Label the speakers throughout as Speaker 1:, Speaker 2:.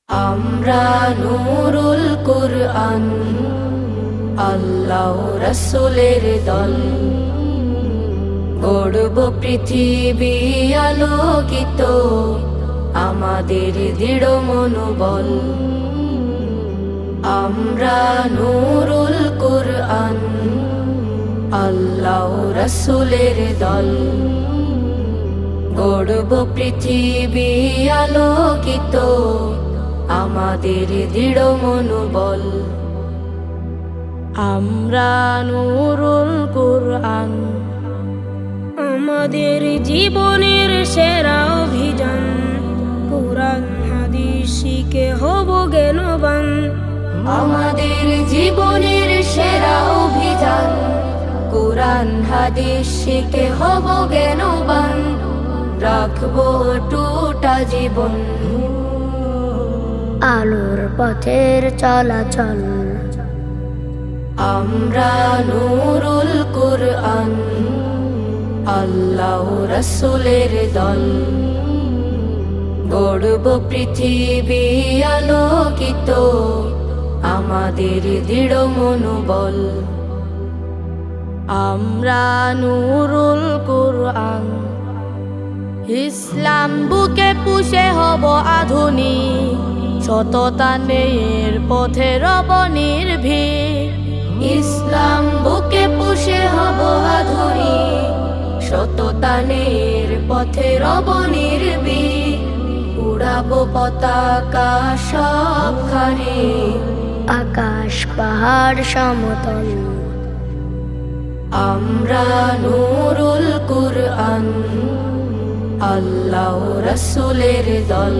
Speaker 1: আমরা নূরুল কুরআন, আল্লাহ রাসূলের দল, গড়ব পৃথিবী আলোকিত, আমাদের দৃঢ় মনোবল। আমরা নূরুল কুরআন, আল্লাহ রাসূলের দল, গড়ব পৃথিবী আলোকিত, আমাদের দৃঢ় মনোবল।
Speaker 2: আমরা নূরুল কুরআন, আমাদের জীবনের সেরা অভিযান। কুরআন হাদিস শিখে হব জ্ঞানবান।
Speaker 1: আমাদের জীবনের সেরা অভিযান, কুরআন হাদিস শিখে হব জ্ঞানবান। রাখবো টুটা জীবন,
Speaker 2: আলোর পথের চলাচল।
Speaker 1: আমরা নূরুল কুরআন, আল্লাহ রাসূলের দল, গড়ব পৃথিবী আলোকিত, আমাদের দৃঢ় মনোবল।
Speaker 2: আমরা নূরুল কুরআন, ইসলাম বুকে পুষে হব আধুনিক, সততা নেয়ের পথে রব নির্ভীক।
Speaker 1: ইসলাম বুকে পুষে হব আধুনিক, সততানের পথে রব নির্ভীক। উড়াবো পতাকা সবখানে,
Speaker 2: আকাশ পাহাড় সমতল।
Speaker 1: আমরা নূরুল কুরআন, আল্লাহ রাসূলের দল,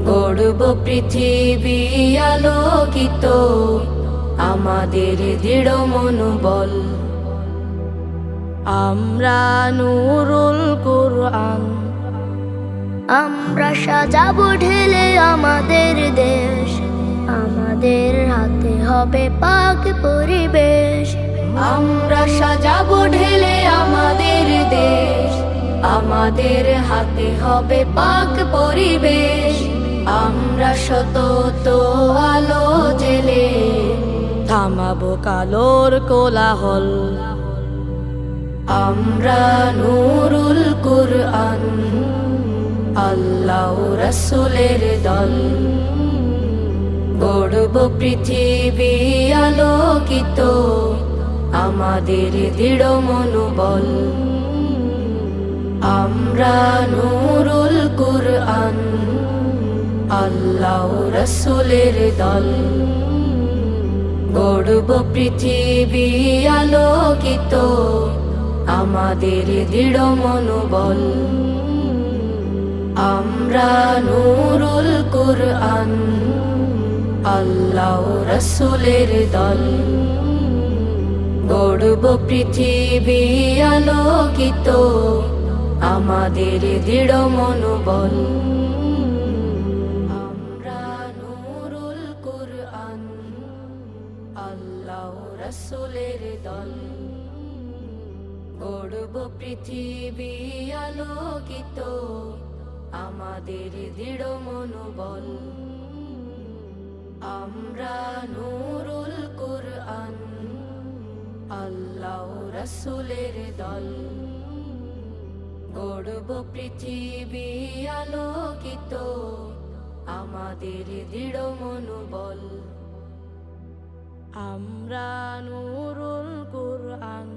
Speaker 1: গড়ব পৃথিবী আলোকিত, আমাদের দৃঢ় মনোবল।
Speaker 2: আমরা নূরুল কুরআন, আমরা সাজাবো ঢেলে আমাদের দেশ। আমাদের হাতে হবে পাক পরিবেশ।
Speaker 1: আমরা সাজাবো ঢেলে আমাদের দেশ, আমাদের হাতে হবে পাক পরিবেশ। আমরা সতত আলো জেলে
Speaker 2: থামাবো কালোর কোলাহল।
Speaker 1: আমরা নূরুল কুরআন, আল্লাহ রাসূলের দল, গড়ব পৃথিবী আলোকিত, আমাদের দৃঢ় মনোবল। আমরা নূরুল কুরআন, আল্লাহ রাসূলের দল, গড়ব পৃথিবী আলোকিত, আমাদের দৃঢ় মনোবল। আমরা নূরুল কুরআন, আল্লাহ রাসূলের দল, গড়ব পৃথিবী আলোকিত, আমাদের দৃঢ় মনোবল। আমরা নূরুল কুরআন, আল্লাহ রাসূলের দল, গড়ব পৃথিবী আলোকিত, আমাদের দৃঢ় মনোবল। আমরা নূরুল কুরআন, আল্লাহ রাসূলের দল, গড়ব পৃথিবী আলোকিত, আমাদের দৃঢ় মনোবল।
Speaker 2: আমরা নূরুল কুরআন।